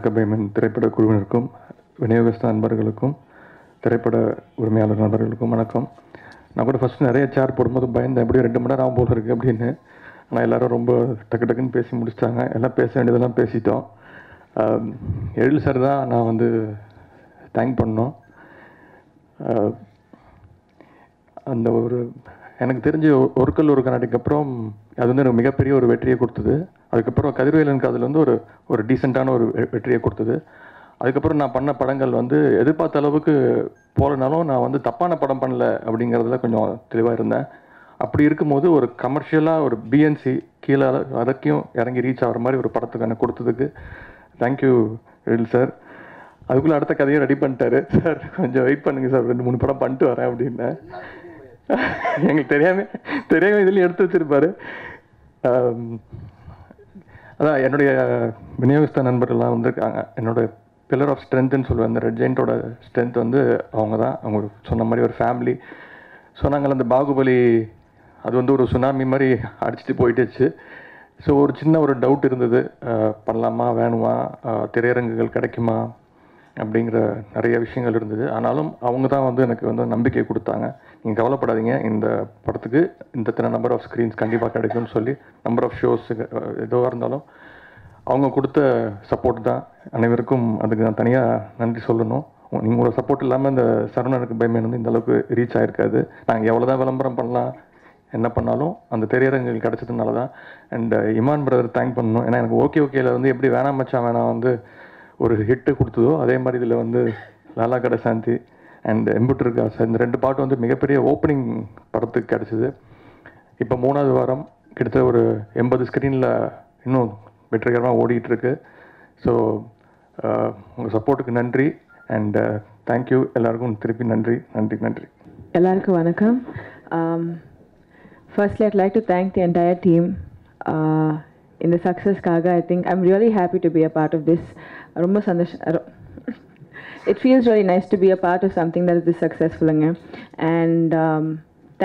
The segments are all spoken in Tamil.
இருக்க பயமன் திரைப்பட குழுவினருக்கும் விநியோகஸ்த நண்பர்களுக்கும் திரைப்பட உரிமையாளர் நண்பர்களுக்கும் வணக்கம். நான் கூட ஃபஸ்ட்டு நிறைய சேர் போடும்போது பயந்தேன், எப்படியும் 2 மணி நேரம் ஆகும் போல இருக்குது அப்படின்னு. ஆனால் எல்லோரும் ரொம்ப டக்கு டக்குன்னு பேசி முடிச்சிட்டாங்க. எல்லாம் பேச வேண்டியதெல்லாம் பேசிட்டோம். எழில் சார் தான் நான் வந்து தேங்க் பண்ணோம். அந்த ஒரு எனக்கு தெரிஞ்ச ஒரு கல் ஒரு கண்ணாடிக்கு அப்புறம் அது வந்து எனக்கு மிகப்பெரிய ஒரு வெற்றியை கொடுத்தது. அதுக்கப்புறம் கதிர்வேலனுக்கு அதில் வந்து ஒரு டீசெண்டான ஒரு வெற்றியை கொடுத்தது. அதுக்கப்புறம் நான் பண்ண படங்கள் வந்து எதிர்பார்த்த அளவுக்கு போகலனாலும் நான் வந்து தப்பான படம் பண்ணல அப்படிங்கிறதுல கொஞ்சம் தெளிவாக இருந்தேன். அப்படி இருக்கும்போது ஒரு கமர்ஷியலாக ஒரு பிஎன்சி கீழே வரைக்கும் இறங்கி ரீச் ஆகிற மாதிரி ஒரு படத்துக்கு எனக்கு கொடுத்ததுக்கு தேங்க்யூ எழில் சார். அதுக்குள்ளே அடுத்த கதையை ரெடி பண்ணிட்டாரு. சார் கொஞ்சம் வெயிட் பண்ணுங்கள் சார், 2-3 படம் பண்ணிட்டு வரேன் அப்படின்னேன். எங்களுக்கு தெரியாமல் இதுலேயும் எடுத்து வச்சிருப்பாரு. அதான் என்னுடைய விநியோகஸ்த நண்பர்கள்லாம் வந்திருக்காங்க. என்னோட பில்லர் ஆஃப் ஸ்ட்ரென்த்துன்னு சொல்லுவேன். அந்த ரெட் ஜெயின்ட்டோட ஸ்ட்ரென்த் வந்து அவங்க தான். அவங்க சொன்ன மாதிரி ஒரு ஃபேமிலி. சொன்னாங்கள்ல அந்த பாகுபலி அது வந்து ஒரு சுனாமி மாதிரி அடிச்சுட்டு போயிட்டுச்சு. ஸோ ஒரு சின்ன ஒரு டவுட் இருந்தது, பண்ணலாமா வேணுமா, திரையரங்குகள் கிடைக்குமா அப்படிங்கிற நிறைய விஷயங்கள் இருந்தது. ஆனாலும் அவங்க தான் வந்து எனக்கு வந்து நம்பிக்கை கொடுத்தாங்க. நீங்கள் கவலைப்படாதீங்க, இந்த படத்துக்கு இந்த நம்பர் ஆஃப் ஸ்க்ரீன்ஸ் கண்டிப்பாக கிடைக்கும்னு சொல்லி, நம்பர் ஆஃப் ஷோஸ் எதுவாக இருந்தாலும் அவங்க கொடுத்த சப்போர்ட் தான். அனைவருக்கும் அதுக்கு நான் தனியாக நன்றி சொல்லணும். உங்களோட சப்போர்ட் இல்லாமல் இந்த சரவணனுக்கு பயமேன் வந்து இந்த அளவுக்கு ரீச் ஆகிருக்காது. நாங்கள் எவ்வளோ தான் விளம்பரம் பண்ணலாம் என்ன பண்ணாலும் அந்த திரையரங்குகள் கிடச்சதுனால தான். அண்ட் இமான் பிரதர் தேங்க் பண்ணணும். ஏன்னா எனக்கு ஓகேல வந்து எப்படி வேணாம் மச்சான் வேணாம் வந்து ஒரு ஹிட்டு கொடுத்ததோ அதே மாதிரி இதில் வந்து லாலா கடை சாந்தி அண்ட் எம்புட்ருக்கா சார் இந்த 2 பாட்டு வந்து மிகப்பெரிய ஓப்பனிங் படத்துக்கு கிடச்சிது. இப்போ 3வது வாரம் கிட்டத்தட்ட ஒரு 80 ஸ்க்ரீனில் இன்னும் வெற்றிகரமாக ஓடிட்டுருக்கு. ஸோ உங்கள் சப்போர்ட்டுக்கு நன்றி அண்ட் தேங்க்யூ. எல்லாருக்கும் திருப்பி நன்றி நன்றி நன்றி. எல்லாருக்கும் வணக்கம். Firstly, I'd like to thank the entire team in the success kaga. I think I'm really happy to be a part of this. Romba sandosham. It feels really nice to be a part of something that is this successful. And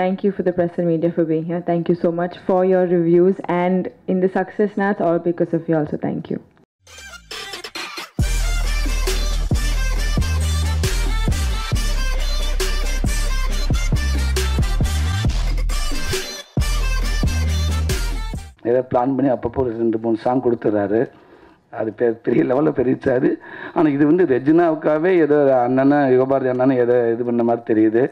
thank you for the press and media for being here. Thank you so much for your reviews. And in the success now, it's all because of you also. Thank you. ஏதாவது பிளான் பண்ணி அப்பப்போ ஒரு 2-3 சாங் கொடுத்துட்றாரு. அது பெரிய லெவலில் பெரிச்சாரு. ஆனால் இது வந்து ரெஜினாவுக்காகவே ஏதோ அண்ணனை யுகபாரதி அண்ணனை ஏதோ இது பண்ண மாதிரி தெரியுது.